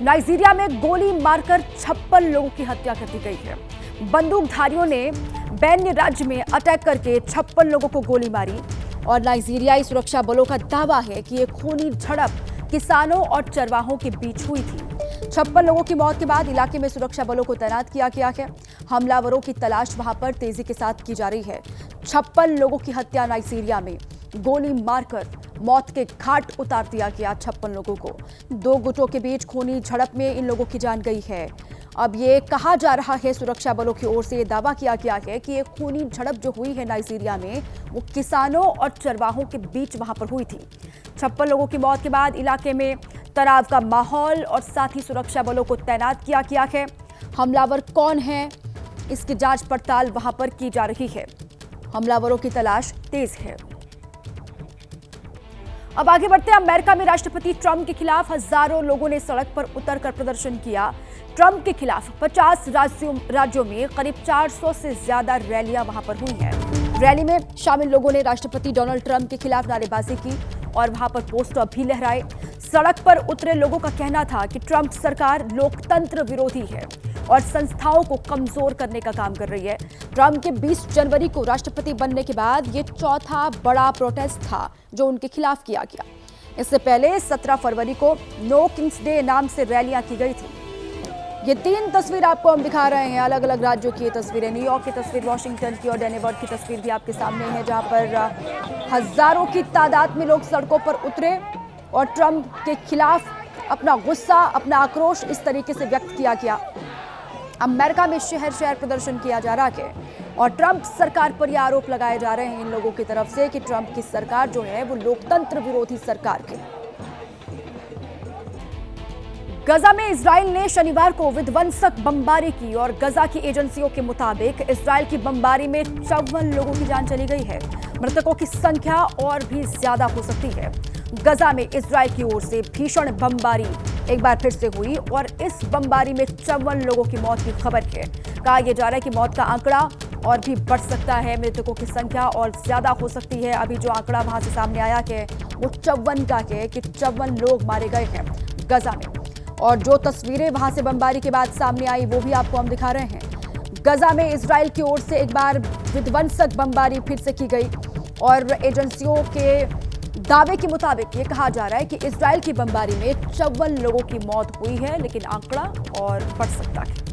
Nigeria में गोली मारकर 56 लोगों की हत्या कर दी गई है। बंदूकधारियों ने बेनिन राज्य में अटैक करके 56 लोगों को गोली मारी और नाइजीरियाई सुरक्षा बलों का दावा है कि ये खूनी झड़प किसानों और चरवाहों के बीच हुई थी। 56 लोगों की मौत के बाद इलाके में सुरक्षा बलों को तैनात किया गया है। हमलावरों की तलाश वहां पर तेजी के साथ की जा रही है। 56 लोगों की हत्या नाइजीरिया में गोली मारकर मौत के घाट उतार दिया गया। 56 लोगों को दो गुटों के बीच खूनी झड़प में इन लोगों की जान गई है। अब ये कहा जा रहा है, सुरक्षा बलों की ओर से ये दावा किया गया है कि ये खूनी झड़प जो हुई है नाइजीरिया में, वो किसानों और चरवाहों के बीच वहां पर हुई थी। 56 लोगों की मौत के बाद इलाके में तनाव का माहौल और साथ ही सुरक्षा बलों को तैनात किया गया है। हमलावर कौन है, इसकी जांच पड़ताल वहां पर की जा रही है। हमलावरों की तलाश तेज है। अब आगे बढ़ते हैं। अमेरिका में राष्ट्रपति ट्रंप के खिलाफ हजारों लोगों ने सड़क पर उतरकर प्रदर्शन किया। ट्रंप के खिलाफ 50 राज्यों में करीब 400 से ज्यादा रैलियां वहां पर हुई हैं। रैली में शामिल लोगों ने राष्ट्रपति डोनाल्ड ट्रंप के खिलाफ नारेबाजी की और वहां पर पोस्टर भी लहराए। सड़क पर उतरे लोगों का कहना था कि ट्रंप सरकार लोकतंत्र विरोधी है और संस्थाओं को कमजोर करने का काम कर रही है। ट्रंप के 20 जनवरी को राष्ट्रपति बनने के बाद ये चौथा बड़ा प्रोटेस्ट था जो उनके खिलाफ किया गया। इससे पहले 17 फरवरी को नो किंग्स डे नाम से रैलियां की गई थी। ये 3 तस्वीर आपको हम दिखा रहे हैं, अलग अलग राज्यों की तस्वीरें। न्यूयॉर्क की तस्वीर, वॉशिंगटन की और डेनवर की तस्वीर भी आपके सामने है, जहां पर हजारों की तादाद में लोग सड़कों पर उतरे और ट्रंप के खिलाफ अपना गुस्सा, अपना आक्रोश इस तरीके से व्यक्त किया गया। अमेरिका में शहर शहर प्रदर्शन किया जा रहा है और ट्रंप सरकार पर यह आरोप लगाए जा रहे हैं इन लोगों की तरफ से कि ट्रंप की सरकार जो है वो लोकतंत्र विरोधी सरकार है। गजा में इजराइल ने शनिवार को विध्वंसक बमबारी की और गजा की एजेंसियों के मुताबिक इजराइल की बमबारी में 54 लोगों की जान चली गई है। मृतकों की संख्या और भी ज्यादा हो सकती है। गजा में इजराइल की ओर से भीषण बमबारी एक बार फिर से हुई और इस बमबारी में 54 लोगों की मौत की खबर है। कहा यह जा रहा है कि मौत का आंकड़ा और भी बढ़ सकता है, मृतकों की संख्या और ज्यादा हो सकती है। अभी जो आंकड़ा वहां से सामने आया है वो 54 का है कि 54 लोग मारे गए हैं गजा में। और जो तस्वीरें वहां से बमबारी के बाद सामने आई वो भी आपको हम दिखा रहे हैं। गजा में इजराइल की ओर से एक बार विध्वंसक बमबारी फिर से की गई और एजेंसियों के दावे के मुताबिक ये कहा जा रहा है कि इजराइल की बमबारी में 54 लोगों की मौत हुई है, लेकिन आंकड़ा और बढ़ सकता है।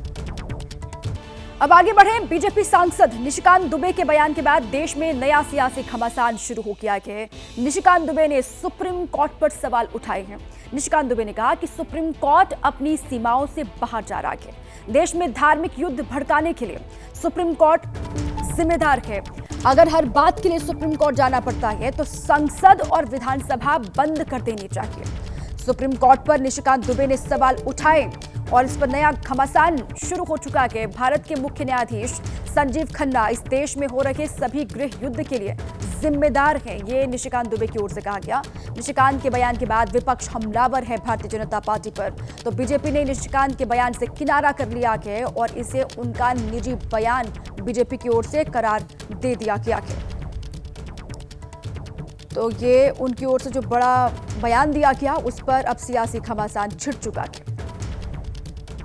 अब आगे बढ़ें। बीजेपी सांसद निशिकांत दुबे के बयान के बाद देश में नया सियासी घमासान शुरू हो गया है। निशिकांत दुबे ने सुप्रीम कोर्ट पर सवाल उठाए हैं। निशिकांत दुबे ने कहा कि सुप्रीम कोर्ट अपनी सीमाओं से बाहर जा रहा है। देश में धार्मिक युद्ध भड़काने के लिए सुप्रीम कोर्ट जिम्मेदार है। अगर हर बात के लिए सुप्रीम कोर्ट जाना पड़ता है तो संसद और विधानसभा बंद कर देनी चाहिए। सुप्रीम कोर्ट पर निशिकांत दुबे ने सवाल उठाए और इस पर नया घमासान शुरू हो चुका है। भारत के मुख्य न्यायाधीश संजीव खन्ना इस देश में हो रहे सभी गृह युद्ध के लिए जिम्मेदार हैं, ये निशिकांत दुबे की ओर से कहा गया। निशिकांत के बयान के बाद विपक्ष हमलावर है भारतीय जनता पार्टी पर, तो बीजेपी ने निशिकांत के बयान से किनारा कर लिया है और इसे उनका निजी बयान बीजेपी की ओर से करार दे दिया गया है। तो ये उनकी ओर से जो बड़ा बयान दिया गया उस पर अब सियासी घमासान छिड़ चुका है।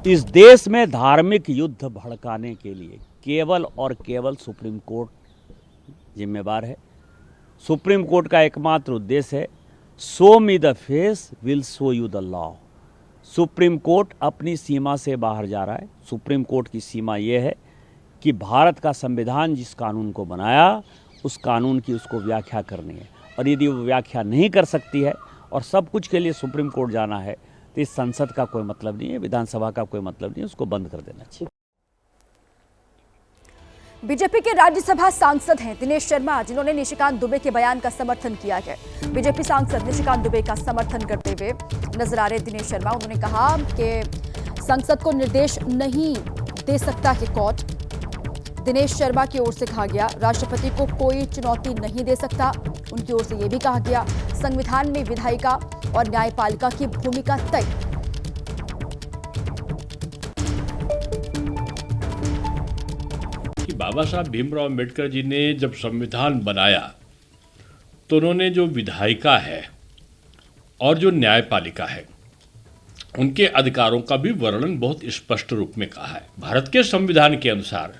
इस देश में धार्मिक युद्ध भड़काने के लिए केवल और केवल सुप्रीम कोर्ट जिम्मेवार है। सुप्रीम कोर्ट का एकमात्र उद्देश्य है show me the face will show you the law. Supreme court अपनी सीमा से बाहर जा रहा है। सुप्रीम कोर्ट की सीमा यह है कि भारत का संविधान जिस कानून को बनाया उस कानून की उसको व्याख्या करनी है, और यदि वो व्याख्या नहीं कर सकती है और सब कुछ के लिए सुप्रीम कोर्ट जाना है तो इस संसद का कोई मतलब नहीं है, विधानसभा का कोई मतलब नहीं है, उसको बंद कर देना चाहिए। बीजेपी के राज्यसभा सांसद हैं दिनेश शर्मा, जिन्होंने निशिकांत दुबे के बयान का समर्थन किया है। बीजेपी सांसद निशिकांत दुबे का समर्थन करते हुए नजर आ रहे दिनेश शर्मा। उन्होंने कहा कि संसद को निर्देश नहीं दे सकता कि कोर्ट। दिनेश शर्मा की ओर से कहा गया राष्ट्रपति को कोई चुनौती नहीं दे सकता। उनकी ओर से यह भी कहा गया संविधान में विधायिका और न्यायपालिका की भूमिका तय। बाबा साहब भीमराव अम्बेडकर जी ने जब संविधान बनाया तो उन्होंने जो विधायिका है और जो न्यायपालिका है उनके अधिकारों का भी वर्णन बहुत स्पष्ट रूप में कहा है। भारत के संविधान के अनुसार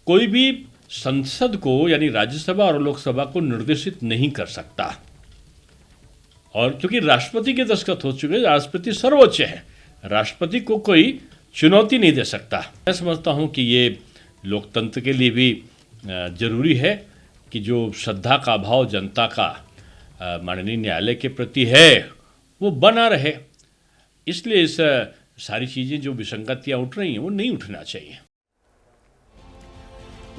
कोई भी संसद को यानी राज्यसभा और लोकसभा को निर्देशित नहीं कर सकता, और क्योंकि राष्ट्रपति के दस्तखत हो चुके, राष्ट्रपति सर्वोच्च है, राष्ट्रपति को कोई चुनौती नहीं दे सकता। मैं समझता हूं कि ये लोकतंत्र के लिए भी जरूरी है कि जो श्रद्धा का भाव जनता का माननीय न्यायालय के प्रति है वो बना रहे। इसलिए इस सारी चीज़ें जो विसंगतियां उठ रही हैं वो नहीं उठना चाहिए।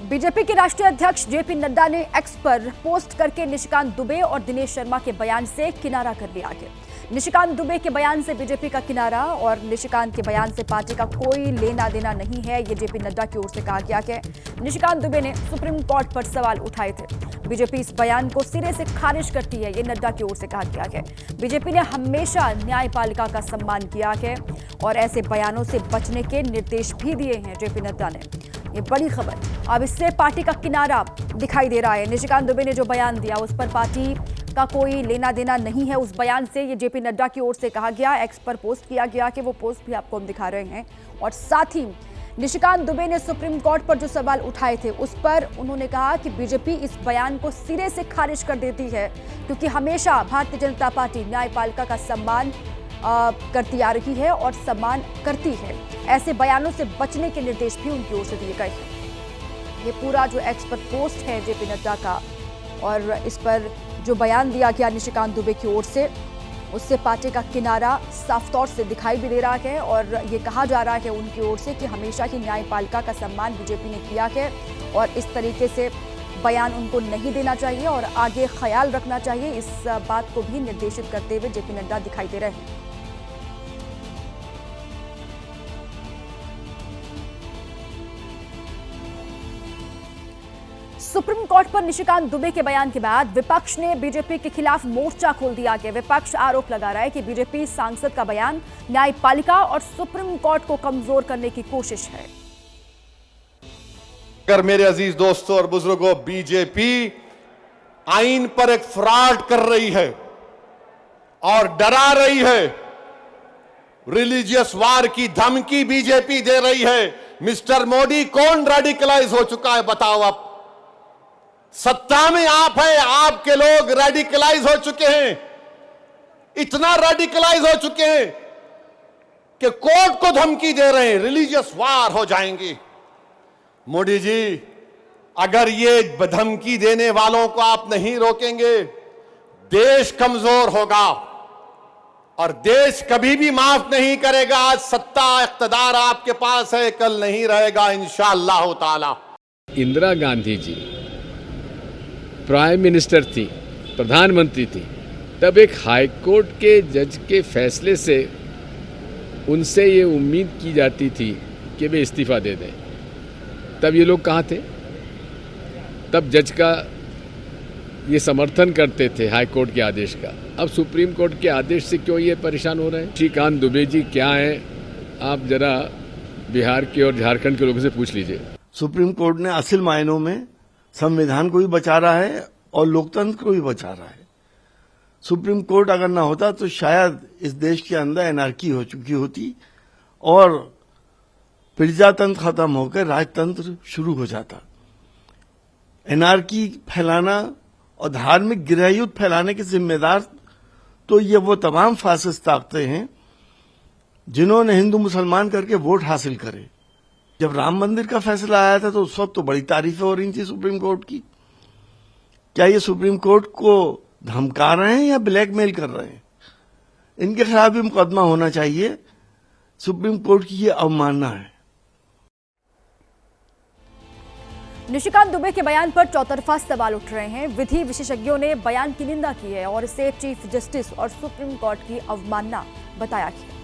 बीजेपी के राष्ट्रीय अध्यक्ष जेपी नड्डा ने एक्स पर पोस्ट करके निशिकांत दुबे और दिनेश शर्मा के बयान से किनारा कर लिया है। निशिकांत दुबे के बयान से बीजेपी का किनारा और निशिकांत के बयान से पार्टी का कोई लेना देना नहीं है, ये जेपी नड्डा की ओर से कहा गया है। निशिकांत दुबे ने सुप्रीम कोर्ट पर सवाल उठाए थे। बीजेपी इस बयान को सिरे से खारिज करती है, ये नड्डा की ओर से कहा गया है। बीजेपी ने हमेशा न्यायपालिका का सम्मान किया है और ऐसे बयानों से बचने के निर्देश भी दिए हैं जेपी नड्डा ने। ये बड़ी खबर। अब इससे पार्टी का किनारा दिखाई दे रहा है। निशिकांत दुबे ने जो बयान दिया उस पर पार्टी का कोई लेना देना नहीं है। उस बयान से ये जेपी नड्डा की ओर से कहा गया, एक्स पर पोस्ट किया गया कि वो पोस्ट भी आपको हम दिखा रहे हैं। और साथ ही निशिकांत दुबे ने सुप्रीम कोर्ट पर जो सवाल उठाए थे उस पर उन्होंने कहा कि बीजेपी इस बयान को सिरे से खारिज कर देती है, क्योंकि हमेशा भारतीय जनता पार्टी न्यायपालिका का सम्मान करती आ रही है और सम्मान करती है। ऐसे बयानों से बचने के निर्देश भी उनकी ओर से दिए गए हैं। ये पूरा जो एक्स पर पोस्ट है जेपी नड्डा का और इस पर जो बयान दिया गया निशिकांत दुबे की ओर से, उससे पार्टी का किनारा साफ तौर से दिखाई भी दे रहा है। और ये कहा जा रहा है उनकी ओर से कि हमेशा ही न्यायपालिका का सम्मान बीजेपी ने किया है और इस तरीके से बयान उनको नहीं देना चाहिए और आगे ख्याल रखना चाहिए। इस बात को भी निर्देशित करते हुए जेपी नड्डा दिखाई दे रहे हैं। सुप्रीम कोर्ट पर निशिकांत दुबे के बयान के बाद विपक्ष ने बीजेपी के खिलाफ मोर्चा खोल दिया है। विपक्ष आरोप लगा रहा है कि बीजेपी सांसद का बयान न्यायपालिका और सुप्रीम कोर्ट को कमजोर करने की कोशिश है। अगर मेरे अजीज दोस्तों और बुजुर्गों, बीजेपी आइन पर एक फ्रॉड कर रही है और डरा रही है, रिलीजियस वार की धमकी बीजेपी दे रही है। मिस्टर मोदी, कौन रेडिकलाइज हो चुका है बताओ आप? सत्ता में आप है, आपके लोग रेडिकलाइज हो चुके हैं, इतना रेडिकलाइज हो चुके हैं कि कोर्ट को धमकी दे रहे हैं, रिलीजियस वार हो जाएंगी। मोदी जी, अगर ये धमकी देने वालों को आप नहीं रोकेंगे, देश कमजोर होगा और देश कभी भी माफ नहीं करेगा। आज सत्ता इख्तिदार आपके पास है, कल नहीं रहेगा इंशाअल्लाह ताला। इंदिरा गांधी जी प्राइम मिनिस्टर थी, प्रधानमंत्री थी, तब एक हाई कोर्ट के जज के फैसले से उनसे ये उम्मीद की जाती थी कि वे इस्तीफा दे दें। तब ये लोग कहाँ थे? तब जज का ये समर्थन करते थे हाई कोर्ट के आदेश का। अब सुप्रीम कोर्ट के आदेश से क्यों ये परेशान हो रहे हैं? निशिकांत दुबे जी क्या हैं, आप जरा बिहार के और झारखंड के लोगों से पूछ लीजिए। सुप्रीम कोर्ट ने असल मायनों में संविधान को भी बचा रहा है और लोकतंत्र को भी बचा रहा है। सुप्रीम कोर्ट अगर ना होता तो शायद इस देश के अंदर एनार्की हो चुकी होती और प्रजातंत्र खत्म होकर राजतंत्र शुरू हो जाता। एनार्की फैलाना और धार्मिक गृहयुद्ध फैलाने के जिम्मेदार तो ये वो तमाम फासिस्ट ताकतें हैं जिन्होंने हिंदू मुसलमान करके वोट हासिल करे। जब राम मंदिर का फैसला आया था तो उस वक्त तो बड़ी तारीफें हो रही थी सुप्रीम कोर्ट की। क्या ये सुप्रीम कोर्ट को धमका रहे हैं या ब्लैकमेल कर रहे हैं? इनके खिलाफ भी मुकदमा होना चाहिए। सुप्रीम कोर्ट की ये अवमानना है। निशिकांत दुबे के बयान पर चौतरफा सवाल उठ रहे हैं। विधि विशेषज्ञों ने बयान की निंदा की है और इसे चीफ जस्टिस और सुप्रीम कोर्ट की अवमानना बताया है।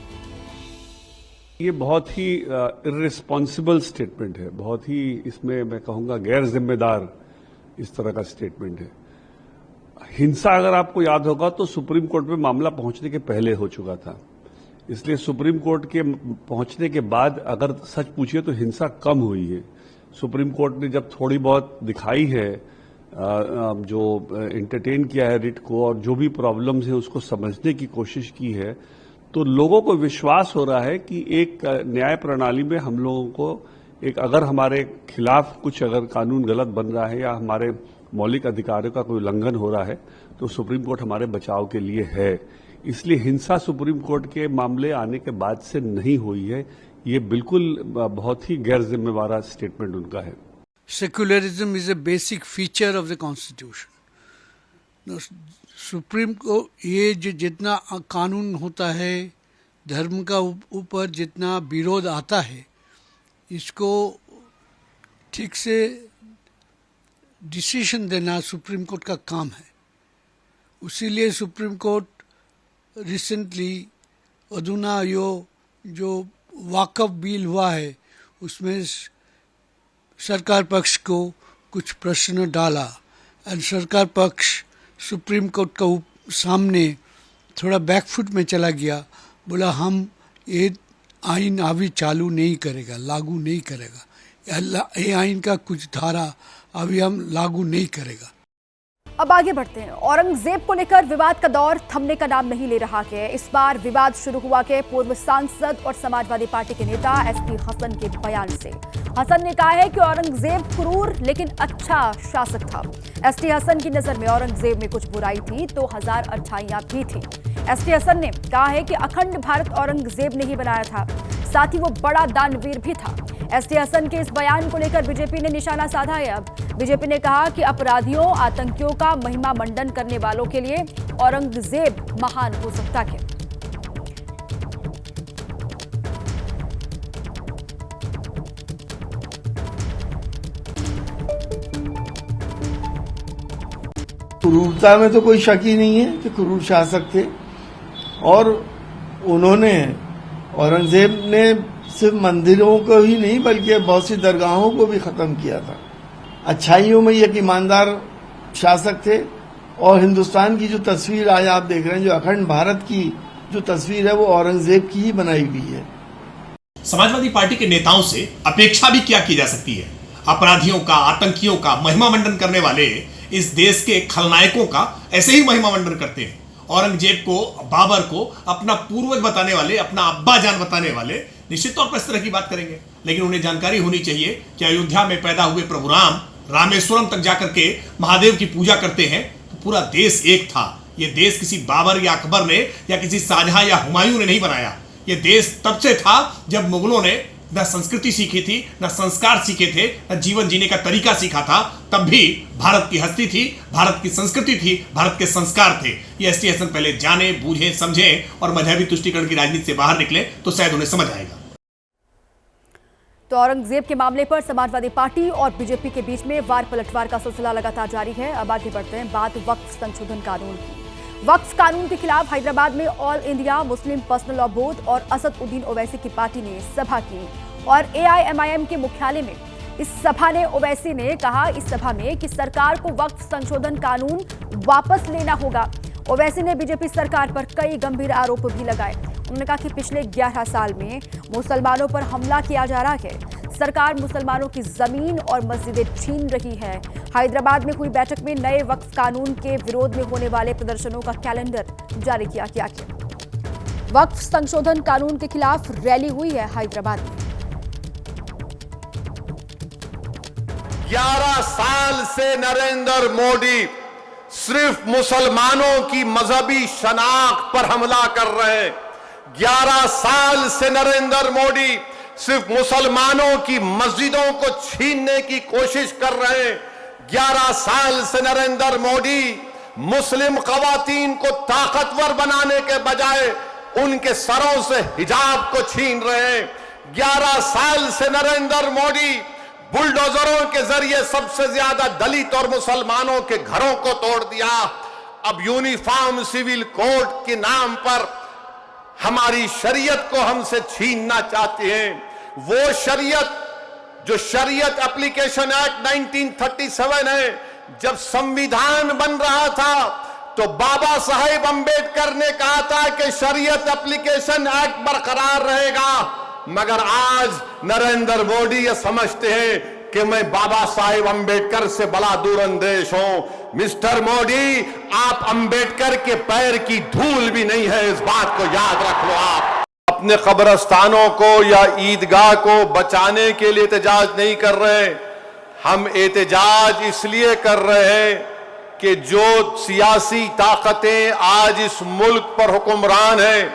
ये बहुत ही इर्रिस्पॉन्सिबल स्टेटमेंट है, बहुत ही इसमें मैं कहूंगा गैर जिम्मेदार इस तरह का स्टेटमेंट है। हिंसा अगर आपको याद होगा तो सुप्रीम कोर्ट में मामला पहुंचने के पहले हो चुका था, इसलिए सुप्रीम कोर्ट के पहुंचने के बाद अगर सच पूछिए तो हिंसा कम हुई है। सुप्रीम कोर्ट ने जब थोड़ी बहुत दिखाई है, जो एंटरटेन किया है रिट को और जो भी प्रॉब्लम्स है उसको समझने की कोशिश की है, तो लोगों को विश्वास हो रहा है कि एक न्याय प्रणाली में हम लोगों को एक अगर हमारे खिलाफ कुछ अगर कानून गलत बन रहा है या हमारे मौलिक अधिकारों का कोई उल्लंघन हो रहा है तो सुप्रीम कोर्ट हमारे बचाव के लिए है। इसलिए हिंसा सुप्रीम कोर्ट के मामले आने के बाद से नहीं हुई है। ये बिल्कुल बहुत ही गैर जिम्मेवार स्टेटमेंट उनका है। Secularism is a basic feature of the Constitution. Supreme को ये जितना कानून होता है, धर्म का ऊपर जितना विरोध आता है, इसको ठीक से डिसीजन देना सुप्रीम कोर्ट का काम है। उसीलिए सुप्रीम कोर्ट रिसेंटली अधुना जो वाकफ बिल हुआ है उसमें सरकार पक्ष को कुछ प्रश्न डाला और सरकार पक्ष सुप्रीम कोर्ट का सामने थोड़ा बैकफुट में चला गया, बोला हम ये आइन अभी चालू नहीं करेगा, लागू नहीं करेगा, ये आइन का कुछ धारा अभी हम लागू नहीं करेगा। अब आगे बढ़ते हैं। औरंगजेब को लेकर विवाद का दौर थमने का नाम नहीं ले रहा है। इस बार विवाद शुरू हुआ के पूर्व सांसद और समाजवादी पार्टी के नेता एसटी हसन के बयान से। हसन ने कहा है कि औरंगजेब क्रूर लेकिन अच्छा शासक था। एसटी हसन की नजर में औरंगजेब में कुछ बुराई थी तो हजार अच्छाइयां भी थी। एसटी हसन ने कहा है कि अखंड भारत औरंगजेब ने ही बनाया था, साथ ही वो बड़ा दानवीर भी था। एसटी हसन के इस बयान को लेकर बीजेपी ने निशाना साधा है। अब बीजेपी ने कहा कि अपराधियों, आतंकियों का महिमा मंडन करने वालों के लिए औरंगजेब महान हो सकता है। क्रूरता में तो कोई शक ही नहीं है कि क्रूर शासक थे, और उन्होंने औरंगजेब ने सिर्फ मंदिरों को ही नहीं बल्कि बहुत सी दरगाहों को भी खत्म किया था। अच्छाइयों में एक ईमानदार शासक थे, और हिंदुस्तान की जो तस्वीर आज आप देख रहे हैं, जो अखंड भारत की जो तस्वीर है, वो औरंगजेब की ही बनाई हुई है। समाजवादी पार्टी के नेताओं से अपेक्षा भी क्या की जा सकती है? अपराधियों का, आतंकियों का महिमा मंडन करने वाले इस देश के खलनायकों का ऐसे ही महिमा मंडन करते हैं। औरंगजेब को, बाबर को अपना पूर्वज बताने वाले, अपना अब्बा जान बताने वाले निश्चित तौर पर इस तरह की बात करेंगे, लेकिन उन्हें जानकारी होनी चाहिए कि अयोध्या में पैदा हुए प्रभु राम रामेश्वरम तक जाकर के महादेव की पूजा करते हैं तो पूरा देश एक था। यह देश किसी बाबर या अकबर ने या किसी शाहजहां या हुमायूं ने नहीं बनाया। यह देश तब से था जब मुगलों ने न संस्कृति सीखी थी, न संस्कार सीखे थे, न जीवन जीने का तरीका सीखा था। तब भी भारत की हस्ती थी, भारत की संस्कृति थी, भारत के संस्कार थे। ये एसटी हसन पहले जाने, बूझे, समझे और मजहबी तुष्टीकरण की राजनीति से बाहर निकले तो शायद उन्हें समझ आएगा। तो औरंगजेब के मामले पर समाजवादी पार्टी और बीजेपी के बीच में वार पलटवार का सिलसिला लगातार जारी है। अब आगे बढ़ते हैं, बात वक्फ संशोधन कानून की। वक्फ कानून के खिलाफ हैदराबाद में all India Muslim personal law board और असद-उद्दीन ओवैसी की पार्टी ने सभा की, और AIMIM के मुख्यालय में इस सभा ने ओवैसी ने कहा इस सभा में कि सरकार को वक्फ संशोधन कानून वापस लेना होगा। ओवैसी ने बीजेपी सरकार पर कई गंभीर आरोप भी लगाए। उन्होंने कहा कि पिछले 11 साल में मुसलमानों पर हमला किया जा रहा है, सरकार मुसलमानों की जमीन और मस्जिदें छीन रही है। हैदराबाद में हुई बैठक में नए वक्फ कानून के विरोध में होने वाले प्रदर्शनों का कैलेंडर जारी किया गया। वक्फ संशोधन कानून के खिलाफ रैली हुई है हैदराबाद में। 11 साल से नरेंद्र मोदी सिर्फ मुसलमानों की मजहबी शनाख्त पर हमला कर रहे हैं। 11 साल से नरेंद्र मोदी सिर्फ मुसलमानों की मस्जिदों को छीनने की कोशिश कर रहे हैं। 11 साल से नरेंद्र मोदी मुस्लिम खवातीन को ताकतवर बनाने के बजाय उनके सरों से हिजाब को छीन रहे हैं। 11 साल से नरेंद्र मोदी बुलडोजरों के जरिए सबसे ज्यादा दलित और मुसलमानों के घरों को तोड़ दिया। अब यूनिफॉर्म सिविल कोड के नाम पर हमारी शरीयत को हमसे छीनना चाहते हैं। वो शरीयत जो शरीयत एप्लीकेशन एक्ट 1937 है, जब संविधान बन रहा था तो बाबा साहेब अंबेडकर ने कहा था कि शरीयत एप्लीकेशन एक्ट बरकरार रहेगा, मगर आज नरेंद्र मोदी ये समझते हैं कि मैं बाबा साहेब अंबेडकर से बड़ा दूरंदेश हूं। मिस्टर मोदी, आप अंबेडकर के पैर की धूल भी नहीं है, इस बात को याद रख लो। आप अपने कब्रस्तानों को या ईदगाह को बचाने के लिए एहतजाज नहीं कर रहे, हम एहतजाज इसलिए कर रहे हैं कि जो सियासी ताकतें आज इस मुल्क पर हुक्मरान हैं,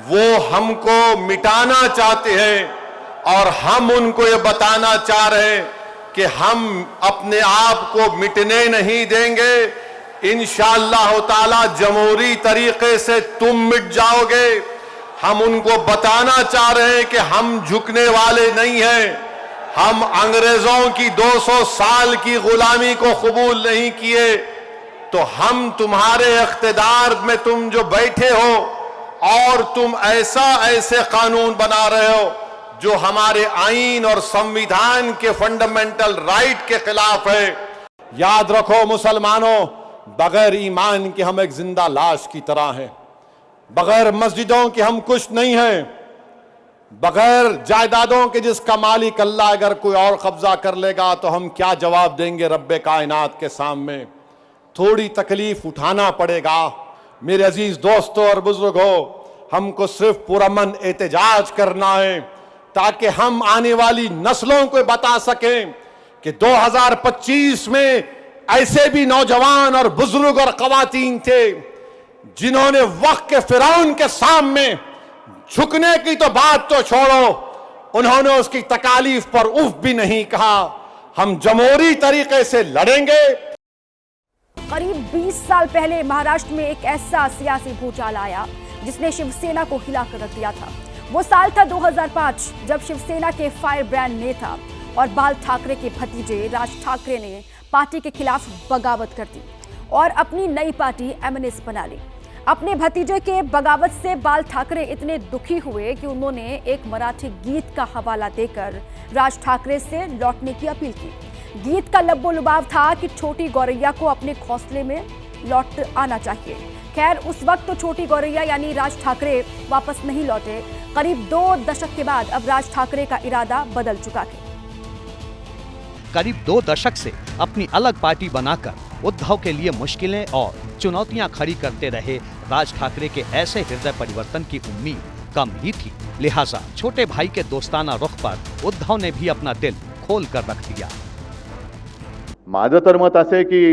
वो हमको मिटाना चाहते हैं और हम उनको ये बताना चाह रहे हैं कि हम अपने आप को मिटने नहीं देंगे। इंशाअल्लाह ताला जमहूरी तरीके से तुम मिट जाओगे। हम उनको बताना चाह रहे हैं कि हम झुकने वाले नहीं हैं। हम अंग्रेजों की 200 साल की गुलामी को कबूल नहीं किए, तो हम तुम्हारे इख्तिदार में तुम जो बैठे हो और तुम ऐसे कानून बना रहे हो जो हमारे आईन और संविधान के फंडामेंटल राइट के खिलाफ है। याद रखो मुसलमानों, बगैर ईमान के हम एक जिंदा लाश की तरह हैं, बगैर मस्जिदों के हम कुछ नहीं हैं, बगैर जायदादों के जिसका मालिक अल्लाह अगर कोई और कब्जा कर लेगा तो हम क्या जवाब देंगे रब्बे कायनात के सामने। थोड़ी तकलीफ उठाना पड़ेगा। मेरे अजीज दोस्तों और बुजुर्गों, हमको सिर्फ पुरअमन एहतजाज करना है ताकि हम आने वाली नस्लों को बता सकें कि 2025 में ऐसे भी नौजवान और बुजुर्ग और खवातीन थे जिन्होंने वक्त के फिरौन के सामने झुकने की तो बात तो छोड़ो, उन्होंने उसकी तकालीफ पर उफ भी नहीं कहा। हम जमहूरी तरीके से लड़ेंगे। करीब 20 साल पहले महाराष्ट्र में एक ऐसा सियासी भूचाल आया जिसने शिवसेना को हिलाकर रख दिया था। वो साल था 2005, जब शिवसेना के फायर ब्रांड नेता और बाल ठाकरे के भतीजे राज ठाकरे ने पार्टी के खिलाफ बगावत कर दी और अपनी नई पार्टी एमएनएस बना ली। अपने भतीजे के बगावत से बाल ठाकरे इतने दुखी हुए कि उन्होंने एक मराठी गीत का हवाला देकर राज ठाकरे से लौटने की अपील की। गीत का लब्बो लुबाव था कि छोटी गौरैया को अपने घोंसले में लौट आना चाहिए। खैर, उस वक्त तो छोटी गौरैया यानी राज ठाकरे वापस नहीं लौटे। करीब 2 दशक के बाद अब राज ठाकरे का इरादा बदल चुका है। करीब 2 दशक से अपनी अलग पार्टी बनाकर उद्धव के लिए मुश्किलें और चुनौतियां खड़ी करते रहे राज ठाकरे के ऐसे हृदय परिवर्तन की उम्मीद कम ही थी। लिहाजा छोटे भाई के दोस्ताना रुख पर उद्धव ने भी अपना दिल खोल कर रख दिया। माझं तर मत असे की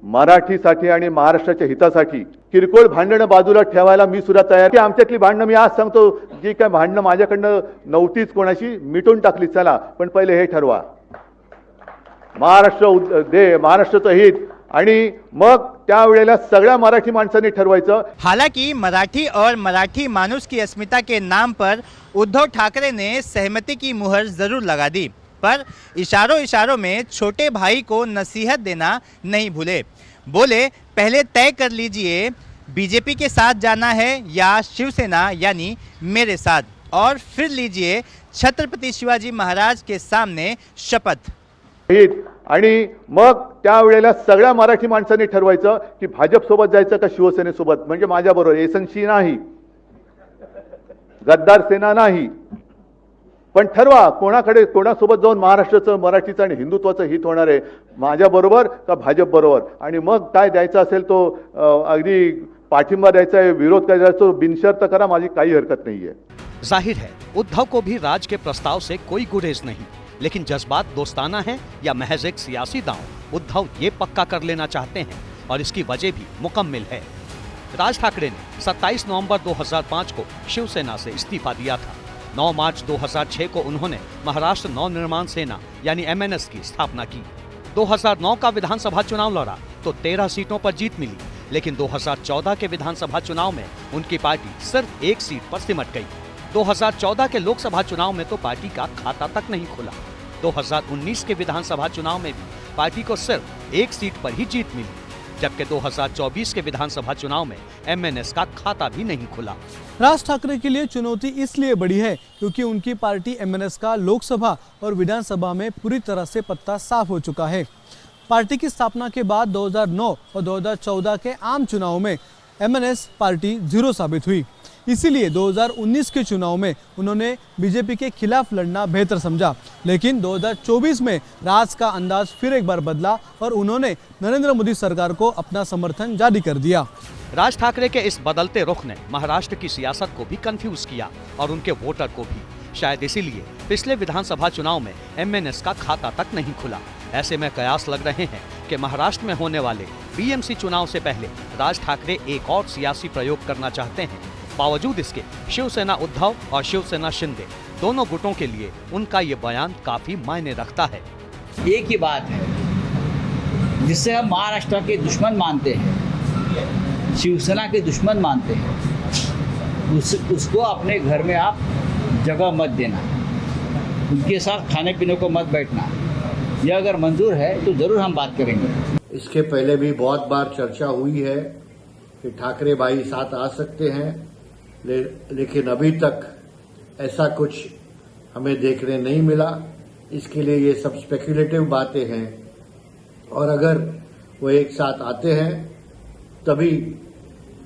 मराठीसाठी आणि महाराष्ट्राच्या हितासाठी किरकोळ भांडणं बाजूला ठेवायला मी सुद्धा तयार की आमच्यातली भांडणं मी आज सांगतो, जी काय भांडणं माझ्याकडनं नव्हतीच कोणाशी मिटून टाकली, चला पण पहिले हे ठरवा महाराष्ट्राचं हित आणि मग त्यावेळेला सगळ्या मराठी माणसांनी ठरवायचं। हालांकि मराठी और मराठी मानुस की अस्मिता के नाम पर उद्धव ठाकरे ने सहमति की मुहर जरूर लगा दी, पर इशारों में छोटे भाई को नसीहत देना नहीं भूले। बोले, पहले तय कर लीजिए बीजेपी के साथ जाना है या शिवसेना यानी मेरे साथ, और फिर लीजिए छत्रपति शिवाजी महाराज के सामने शपथ। आणि मग त्यावेळेला सगळ्या मराठी माणसांनी ठरवायचं की भाजप सोबत जायचं का शिवसेनेसोबत, म्हणजे माझ्याबरोबर एसनसी नाही, गद्दार सेना नाही, पण ठरवा कोणासोबत जाऊन महाराष्ट्राचं मराठीचं आणि हिंदुत्वाचं हित होणार आहे, माझ्याबरोबर का भाजप बरोबर, आणि मग काय द्यायचं असेल तो अगदी पाठिंबा द्यायचा आहे, विरोध करायचा तो बिनशर्त करा, माझी काही हरकत नाहीये। जाहिर है उद्धव को भी राज के प्रस्ताव से कोई गुरेज नहीं, लेकिन जज्बात दोस्ताना है या महज एक सियासी दांव, उद्धव ये पक्का कर लेना चाहते हैं और इसकी वजह भी मुकम्मिल है। राज ठाकरे ने 27 नवंबर 2005 को शिवसेना से इस्तीफा दिया था। 9 मार्च 2006 को उन्होंने महाराष्ट्र नवनिर्माण सेना यानी एमएनएस की स्थापना की। 2009 का विधानसभा चुनाव लड़ा तो 13 सीटों पर जीत मिली, लेकिन 2014 के विधानसभा चुनाव में उनकी पार्टी सिर्फ 1 सीट पर सिमट गई। 2014 के लोकसभा चुनाव में तो पार्टी का खाता तक नहीं खुला। 2019 के विधानसभा चुनाव में भी पार्टी को सिर्फ 1 सीट पर ही जीत मिली, जबकि 2024 के विधानसभा चुनाव में एमएनएस का खाता भी नहीं खुला। राज ठाकरे के लिए चुनौती इसलिए बड़ी है क्योंकि उनकी पार्टी एमएनएस का लोकसभा और विधानसभा में पूरी तरह से पत्ता साफ हो चुका है। पार्टी की स्थापना के बाद 2009 और 2014 के आम चुनाव में एमएनएस पार्टी जीरो साबित हुई। इसीलिए 2019 के चुनाव में उन्होंने बीजेपी के खिलाफ लड़ना बेहतर समझा। लेकिन 2024 में राज का अंदाज फिर एक बार बदला और उन्होंने नरेंद्र मोदी सरकार को अपना समर्थन जारी कर दिया। राज ठाकरे के इस बदलते रुख ने महाराष्ट्र की सियासत को भी कंफ्यूज किया और उनके वोटर को भी। शायद इसीलिए पिछले विधानसभा चुनाव में एमएनएस का खाता तक नहीं खुला। ऐसे में कयास लग रहे हैं कि महाराष्ट्र में होने वाले बीएमसी चुनाव से पहले राज ठाकरे एक और सियासी प्रयोग करना चाहते हैं। बावजूद इसके शिवसेना उद्धव और शिवसेना शिंदे दोनों गुटों के लिए उनका ये बयान काफी मायने रखता है। एक ही बात है जिससे हम महाराष्ट्र के दुश्मन मानते हैं, शिवसेना के दुश्मन मानते हैं, उसको अपने घर में आप जगह मत देना, उनके साथ खाने पीने को मत बैठना। यह अगर मंजूर है तो जरूर हम बात करेंगे। इसके पहले भी बहुत बार चर्चा हुई है कि ठाकरे भाई साथ आ सकते हैं, लेकिन अभी तक ऐसा कुछ हमें देखने नहीं मिला। इसके लिए ये सब स्पेकुलेटिव बातें हैं और अगर वो एक साथ आते हैं तभी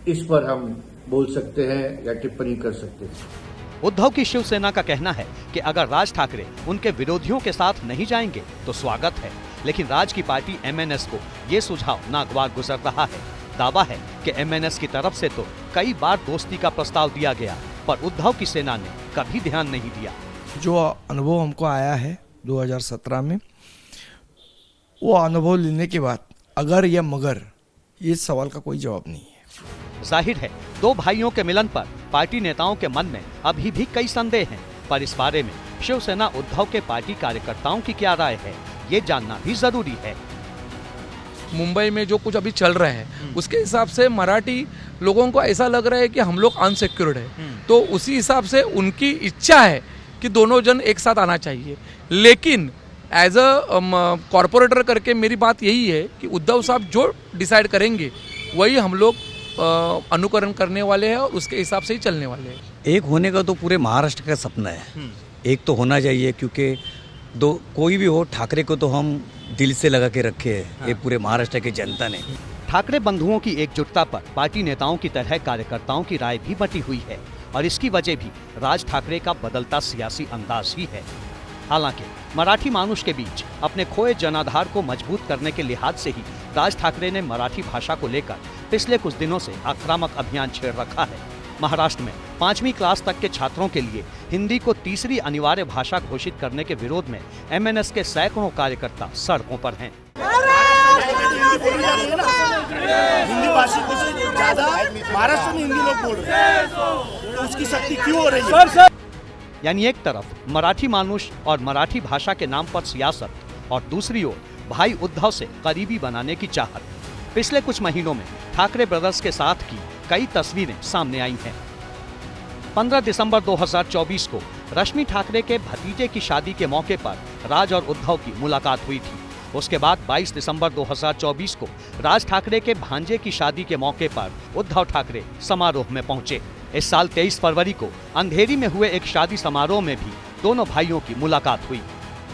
इस पर हम बोल सकते हैं या टिप्पणी कर सकते हैं। उद्धव की शिवसेना का कहना है कि अगर राज ठाकरे उनके विरोधियों के साथ नहीं जाएंगे तो स्वागत है, लेकिन राज की पार्टी एमएनएस को ये सुझाव नागवार गुजर रहा है। दावा है कि एमएनएस की तरफ से तो कई बार दोस्ती का प्रस्ताव दिया गया, पर उद्धव की सेना ने कभी ध्यान नहीं दिया। जो अनुभव हमको आया है 2017 में, वो अनुभव लेने के बाद अगर या मगर ये सवाल का कोई जवाब नहीं है। जाहिर है दो भाइयों के मिलन पर पार्टी नेताओं के मन में अभी भी कई संदेह हैं, पर इस बारे में शिवसेना उद्धव के पार्टी कार्यकर्ताओं की क्या राय है, ये जानना भी जरूरी है। मुंबई में जो कुछ अभी चल रहा है उसके हिसाब से मराठी लोगों को ऐसा लग रहा है कि हम लोग अनसिक्योर्ड है, तो उसी हिसाब से उनकी इच्छा है कि दोनों जन एक साथ आना चाहिए। लेकिन एज अ कॉरपोरेटर करके मेरी बात यही है कि उद्धव साहब जो डिसाइड करेंगे वही हम लोग अनुकरण करने वाले हैं और उसके हिसाब से ही चलने वाले हैं। एक होने का तो पूरे महाराष्ट्र का सपना है, एक तो होना चाहिए, क्योंकि दो कोई भी हो, ठाकरे को तो हम दिल से लगा के रखे हैं ये पूरे महाराष्ट्र की जनता ने। ठाकरे बंधुओं की एकजुटता पर पार्टी नेताओं की तरह कार्यकर्ताओं की राय भी बटी हुई है और इसकी वजह भी राज ठाकरे का बदलता सियासी अंदाज ही है। हालांकि मराठी मानुष के बीच अपने खोए जनाधार को मजबूत करने के लिहाज से ही राज ठाकरे ने मराठी भाषा को लेकर पिछले कुछ दिनों से आक्रामक अभियान छेड़ रखा है। महाराष्ट्र में 5वीं क्लास तक के छात्रों के लिए हिंदी को तीसरी अनिवार्य भाषा घोषित करने के विरोध में एमएनएस के सैकड़ों कार्यकर्ता सड़कों पर हैं। हिंदी भाषिकों से ज्यादा महाराष्ट्र में हिंदी लोग बोल रहे हैं, तो उसकी शक्ति क्यों हो रही है? यानी एक तरफ मराठी मानुष और मराठी भाषा के नाम पर सियासत और दूसरी ओर भाई उद्धव से करीबी बनाने की चाहत। पिछले कुछ महीनों में ठाकरे ब्रदर्स के साथ की कई तस्वीरें सामने आई हैं। 15 दिसंबर 2024 को रश्मि ठाकरे के भतीजे की शादी के मौके पर राज और उद्धव की मुलाकात हुई थी। उसके बाद 22 दिसंबर 2024 को राज ठाकरे के भांजे की शादी के मौके पर उद्धव ठाकरे समारोह में पहुंचे। इस साल 23 फरवरी को अंधेरी में हुए एक शादी समारोह में भी दोनों भाइयों की मुलाकात हुई।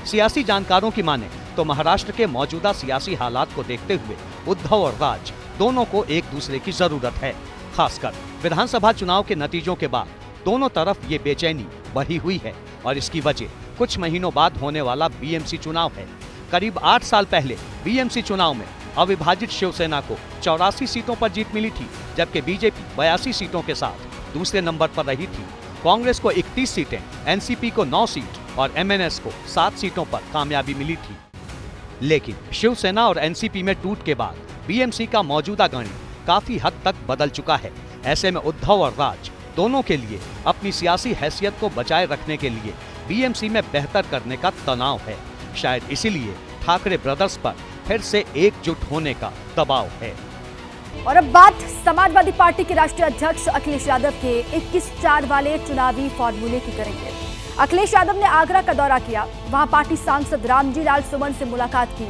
सियासी जानकारों की माने तो महाराष्ट्र के मौजूदा सियासी हालात को देखते हुए उद्धव और राज दोनों को एक दूसरे की जरूरत है। खासकर विधानसभा चुनाव के नतीजों के बाद दोनों तरफ ये बेचैनी बढ़ी हुई है और इसकी वजह कुछ महीनों बाद होने वाला बीएमसी चुनाव है। करीब 8 साल पहले बीएमसी चुनाव में अविभाजित शिवसेना को 84 सीटों पर जीत मिली थी, जबकि बीजेपी 82 सीटों के साथ दूसरे नंबर पर रही थी। कांग्रेस को 31 सीटें, एनसीपी को 9 सीट और एमएनएस को 7 सीटों पर कामयाबी मिली थी। लेकिन शिवसेना और एनसीपी में टूट के बाद बीएमसी का मौजूदा गणित काफी हद तक बदल चुका है। ऐसे में उद्धव और राज दोनों के लिए अपनी सियासी हैसियत को बचाए रखने के लिए बीएमसी में बेहतर करने का तनाव है। शायद इसीलिए ठाकरे ब्रदर्स पर फिर से एकजुट होने का दबाव है। और अब बात समाजवादी पार्टी के राष्ट्रीय अध्यक्ष अखिलेश यादव के 21-4 वाले चुनावी फॉर्मूले की करेंगे। अखिलेश यादव ने आगरा का दौरा किया, वहां पार्टी सांसद रामजी लाल सुमन से मुलाकात की।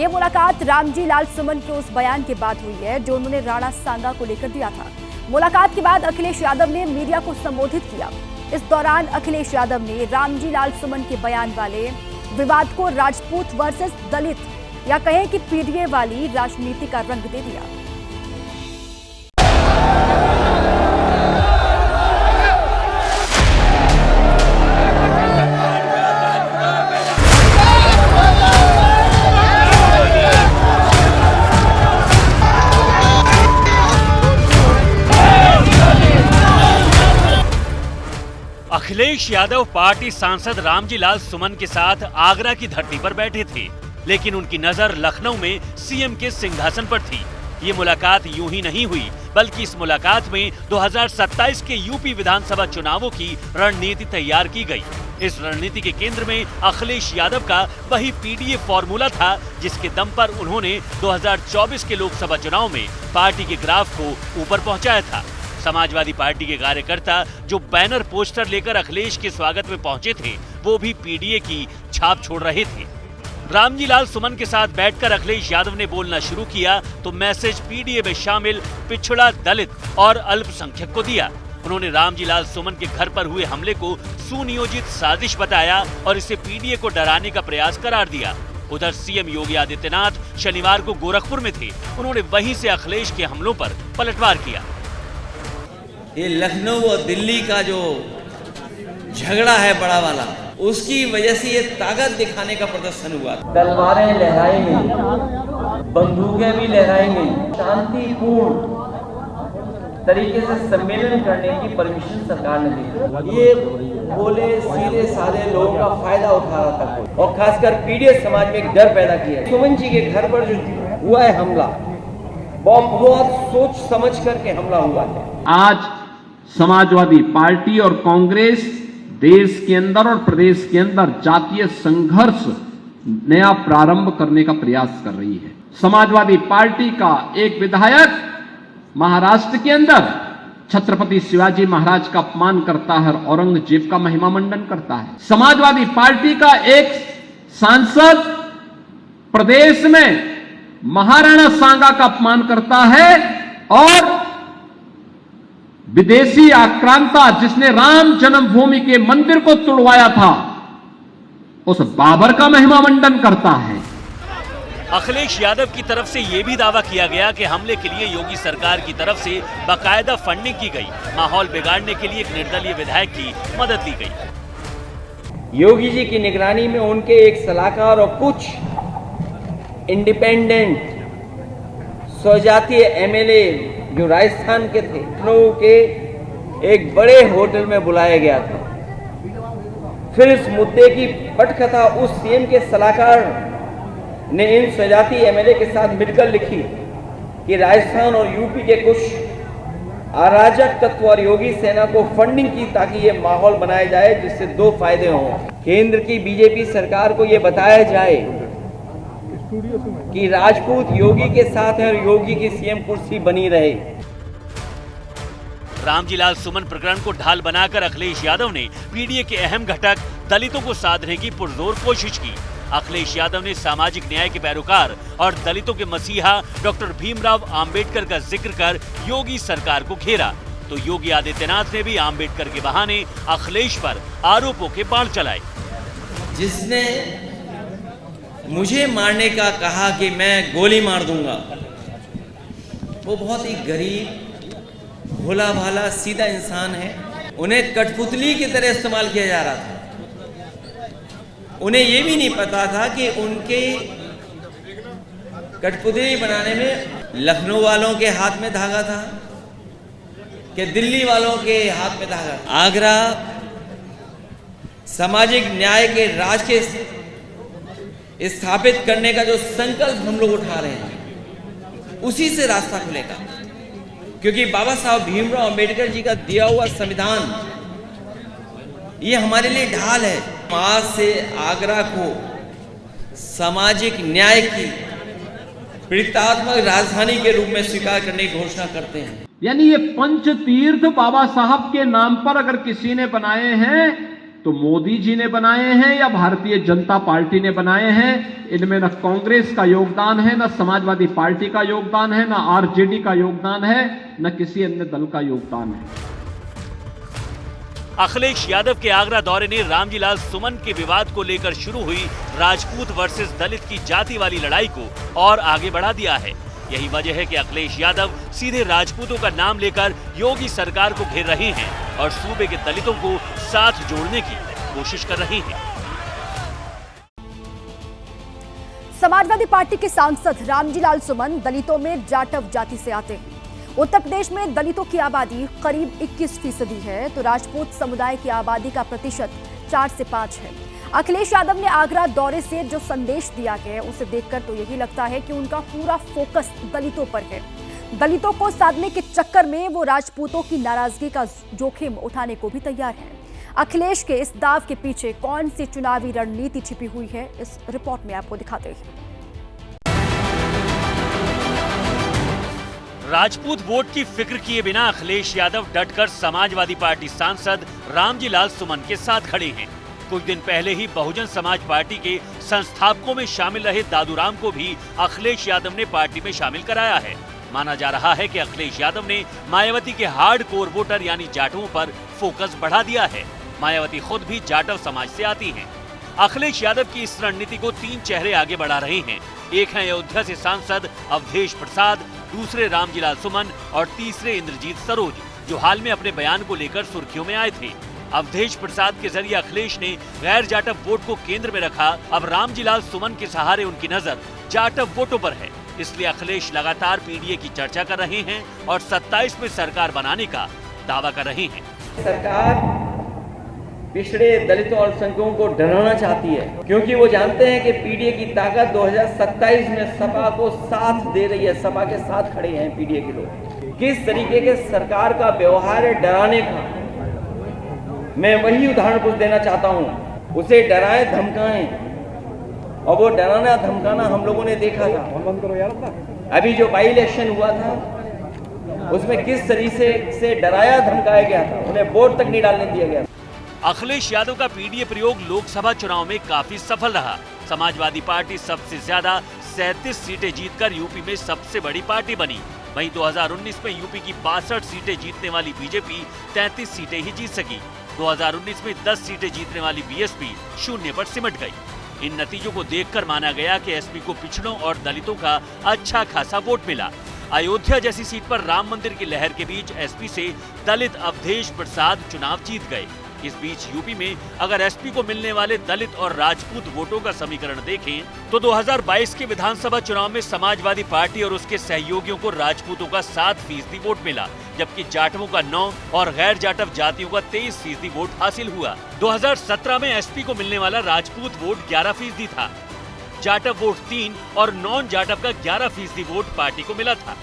ये मुलाकात रामजी लाल सुमन के उस बयान के बाद हुई है जो उन्होंने राणा सांगा को लेकर दिया था। मुलाकात के बाद अखिलेश यादव ने मीडिया को संबोधित किया। इस दौरान अखिलेश यादव ने रामजी लाल सुमन के बयान वाले विवाद को राजपूत वर्सेस दलित या कहें कि पीडीए वाली राजनीति का रंग दे दिया। अखिलेश यादव पार्टी सांसद रामजी लाल सुमन के साथ आगरा की धरती पर बैठे थे, लेकिन उनकी नजर लखनऊ में सीएम के सिंहासन पर थी। ये मुलाकात यूं ही नहीं हुई, बल्कि इस मुलाकात में 2027 के यूपी विधानसभा चुनावों की रणनीति तैयार की गई। इस रणनीति के केंद्र में अखिलेश यादव का वही पीडीए फॉर्मूला था, जिसके दम पर उन्होंने 2024 के लोकसभा चुनाव में पार्टी के ग्राफ को ऊपर पहुंचाया था। समाजवादी पार्टी के कार्यकर्ता जो बैनर पोस्टर लेकर अखिलेश के स्वागत में पहुंचे थे, वो भी पीडीए की छाप छोड़ रहे थे। रामजी लाल सुमन के साथ बैठकर अखिलेश यादव ने बोलना शुरू किया तो मैसेज पीडीए में शामिल पिछड़ा, दलित और अल्पसंख्यक को दिया। उन्होंने रामजी लाल सुमन के घर पर हुए हमले को सुनियोजित साजिश बताया और इसे पीडीए को डराने का प्रयास करार दिया। उधर सीएम योगी आदित्यनाथ शनिवार को गोरखपुर में थे। उन्होंने वहीं से अखिलेश के हमलों पर पलटवार किया। ये लखनऊ और दिल्ली का जो झगड़ा है बड़ा वाला, उसकी वजह से ये ताकत दिखाने का प्रदर्शन हुआ। तलवारें लहराएंगे, बंदूकें भी लहराएंगे, शांतिपूर्ण तरीके से सम्मेलन करने की परमिशन सरकार ने दी। ये बोले सीधे साधे लोगों का फायदा उठा रहा था कोई, और खासकर पीडीए समाज में एक डर पैदा किया। सुमन जी के घर पर जो हुआ है हमला, बहुत सोच समझ करके हमला हुआ है। आज समाजवादी पार्टी और कांग्रेस देश के अंदर और प्रदेश के अंदर जातीय संघर्ष नया प्रारंभ करने का प्रयास कर रही है। समाजवादी पार्टी का एक विधायक महाराष्ट्र के अंदर छत्रपति शिवाजी महाराज का अपमान करता है और औरंगजेब का महिमा मंडन करता है। समाजवादी पार्टी का एक सांसद प्रदेश में महाराणा सांगा का अपमान करता है और विदेशी आक्रांता जिसने राम जन्मभूमि के मंदिर को तुड़वाया था, उस बाबर का महिमा मंडन करता है। अखिलेश यादव की तरफ से ये भी दावा किया गया कि हमले के लिए योगी सरकार की तरफ से बाकायदा फंडिंग की गई। माहौल बिगाड़ने के लिए एक निर्दलीय विधायक की मदद ली गई। योगी जी की निगरानी में उनके एक सलाहकार और कुछ इंडिपेंडेंट स्वजातीय एमएलए जो राजस्थान के थे, लखनऊ के एक बड़े होटल में बुलाया गया था। फिर इस मुद्दे की पटकथा उस सीएम के सलाहकार ने इन स्वजाती एमएलए के साथ मिलकर लिखी कि राजस्थान और यूपी के कुछ अराजक तत्व और योगी सेना को फंडिंग की ताकि ये माहौल बनाया जाए जिससे दो फायदे हों। केंद्र की बीजेपी सरकार को ये बताया जाए कि राजपूत योगी के साथ है और योगी की सीएम कुर्सी बनी रहे। रामजी लाल सुमन प्रकरण को ढाल बनाकर अखिलेश यादव ने पीडीए के अहम घटक दलितों को साधने की पुरजोर कोशिश की। अखिलेश यादव ने सामाजिक न्याय के पैरोकार और दलितों के मसीहा डॉक्टर भीमराव आम्बेडकर का जिक्र कर योगी सरकार को घेरा, तो योगी आदित्यनाथ ने भी आम्बेडकर के बहाने अखिलेश पर आरोपों के बाण चलाए। जिसने मुझे मारने का कहा कि मैं गोली मार दूंगा, वो बहुत ही गरीब, भोला भाला, सीधा इंसान है। उन्हें कठपुतली की तरह इस्तेमाल किया जा रहा था। उन्हें ये भी नहीं पता था कि उनके कठपुतली बनाने में लखनऊ वालों के हाथ में धागा था कि दिल्ली वालों के हाथ में धागा। आगरा सामाजिक न्याय के राज के स्थापित करने का जो संकल्प हम लोग उठा रहे हैं, उसी से रास्ता खुलेगा, क्योंकि बाबा साहब भीमराव अंबेडकर जी का दिया हुआ संविधान ये हमारे लिए ढाल है। आज से आगरा को सामाजिक न्याय की प्रतीकात्मक राजधानी के रूप में स्वीकार करने की घोषणा करते हैं। यानी ये पंच तीर्थ बाबा साहब के नाम पर अगर किसी ने बनाए हैं तो मोदी जी ने बनाए हैं या भारतीय जनता पार्टी ने बनाए हैं। इनमें न कांग्रेस का योगदान है, न समाजवादी पार्टी का योगदान है, न आरजेडी का योगदान है, न किसी अन्य दल का योगदान है। अखिलेश यादव के आगरा दौरे ने रामजी लाल सुमन के विवाद को लेकर शुरू हुई राजपूत वर्सेस दलित की जाति वाली लड़ाई को और आगे बढ़ा दिया है। यही वजह है कि अखिलेश यादव सीधे राजपूतों का नाम लेकर योगी सरकार को घेर रहे हैं और सूबे के दलितों को साथ जोड़ने की कोशिश कर रहे हैं। समाजवादी पार्टी के सांसद रामजी लाल सुमन दलितों में जाटव जाति से आते हैं। उत्तर प्रदेश में दलितों की आबादी करीब 21% है, तो राजपूत समुदाय की आबादी का प्रतिशत 4 से 5 है। अखिलेश यादव ने आगरा दौरे से जो संदेश दिया है उसे देखकर तो यही लगता है कि उनका पूरा फोकस दलितों पर है। दलितों को साधने के चक्कर में वो राजपूतों की नाराजगी का जोखिम उठाने को भी तैयार है। अखिलेश के इस दाव के पीछे कौन सी चुनावी रणनीति छिपी हुई है, इस रिपोर्ट में आपको दिखाते हैं। राजपूत वोट की फिक्र किए बिना अखिलेश यादव डटकर समाजवादी पार्टी सांसद रामजी लाल सुमन के साथ खड़े हैं। कुछ दिन पहले ही बहुजन समाज पार्टी के संस्थापकों में शामिल रहे दादूराम को भी अखिलेश यादव ने पार्टी में शामिल कराया है। माना जा रहा है कि अखिलेश यादव ने मायावती के हार्डकोर वोटर यानी जाटवों पर फोकस बढ़ा दिया है। मायावती खुद भी जाटव समाज से आती हैं। अखिलेश यादव की इस रणनीति को 3 चेहरे आगे बढ़ा रहे हैं। एक है अयोध्या से सांसद अवधेश प्रसाद, दूसरे रामजी लाल सुमन और तीसरे इंद्रजीत सरोज, जो हाल में अपने बयान को लेकर सुर्खियों में आए थे। अवधेश प्रसाद के जरिए अखिलेश ने गैर जाटव वोट को केंद्र में रखा। अब रामजी लाल सुमन के सहारे उनकी नजर जाटव वोटों पर है। इसलिए अखिलेश लगातार पीडीए की चर्चा कर रहे हैं और 27 में सरकार बनाने का दावा कर रहे हैं। सरकार पिछड़े दलितों और अल्पसंख्यकों को डराना चाहती है, क्योंकि वो जानते हैं कि पीडीए की ताकत 2027 में सपा को साथ दे रही है। सपा के साथ खड़े हैं पीडीए के लोग। किस तरीके के सरकार का व्यवहार है डराने का, मैं वही उदाहरण कुछ देना चाहता हूँ। उसे डराए धमकाएं, और वो डराना धमकाना हम लोगों ने देखा था। अभी जो बाई इलेक्शन हुआ था उसमें किस तरीके से डराया धमकाया गया था, उन्हें वोट तक नहीं डालने दिया गया। अखिलेश यादव का पीडीए प्रयोग लोकसभा चुनाव में काफी सफल रहा। समाजवादी पार्टी सबसे ज्यादा 37 सीटें जीतकर यूपी में सबसे बड़ी पार्टी बनी। वहीं 2019 में यूपी की 62 सीटें जीतने वाली बीजेपी 33 सीटें ही जीत सकी। 2019 में 10 सीटें जीतने वाली बीएसपी 0 पर सिमट गई। इन नतीजों को देखकर माना गया कि एसपी को पिछड़ों और दलितों का अच्छा खासा वोट मिला। अयोध्या जैसी सीट पर राम मंदिर की लहर के बीच एसपी से दलित अवधेश प्रसाद चुनाव जीत गए। इस बीच यूपी में अगर एसपी को मिलने वाले दलित और राजपूत वोटों का समीकरण देखें तो 2022 के विधानसभा चुनाव में समाजवादी पार्टी और उसके सहयोगियों को राजपूतों का 7% वोट मिला, जबकि जाटवों का 9 और गैर जाटव जातियों का 23% वोट हासिल हुआ। 2017 में एसपी को मिलने वाला राजपूत वोट 11% था। जाटव वोट 3 और नॉन जाटव का 11% वोट पार्टी को मिला था।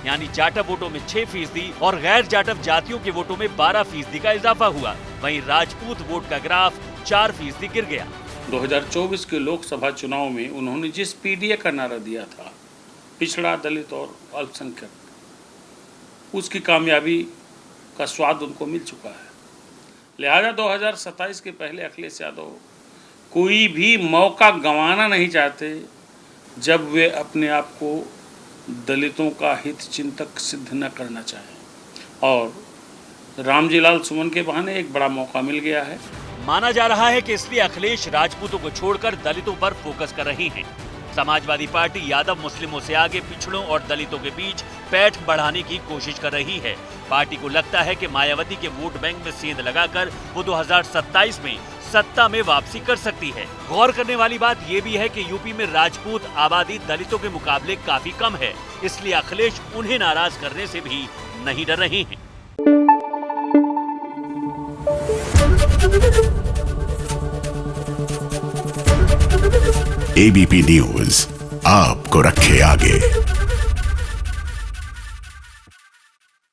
यानी जाटव वोटों में 6% और गैर जाटव जातियों के वोटों में 12% का इजाफा हुआ। वहीं राजपूत वोट का ग्राफ 4% गिर गया। 2024 के लोकसभा चुनाव में उन्होंने जिस पीडीए का नारा दिया था, पिछड़ा, दलित और अल्पसंख्यक, उसकी कामयाबी का स्वाद उनको मिल चुका है। लिहाजा 2027 के पहले अखिलेश यादव कोई भी मौका गंवाना नहीं चाहते जब वे अपने आप को दलितों का हित चिंतक सिद्ध न करना चाहें। और रामजी लाल सुमन के बहाने एक बड़ा मौका मिल गया है। माना जा रहा है कि इसलिए अखिलेश राजपूतों को छोड़कर दलितों पर फोकस कर रही हैं। समाजवादी पार्टी यादव मुस्लिमों से आगे पिछड़ों और दलितों के बीच पैठ बढ़ाने की कोशिश कर रही है। पार्टी को लगता है कि मायावती के वोट बैंक में सेंध लगाकर वो 2027 में सत्ता में वापसी कर सकती है। गौर करने वाली बात ये भी है कि यूपी में राजपूत आबादी दलितों के मुकाबले काफी कम है, इसलिए अखिलेश उन्हें नाराज करने से भी नहीं डर रहे हैं। एबीपी न्यूज आपको रखे आगे।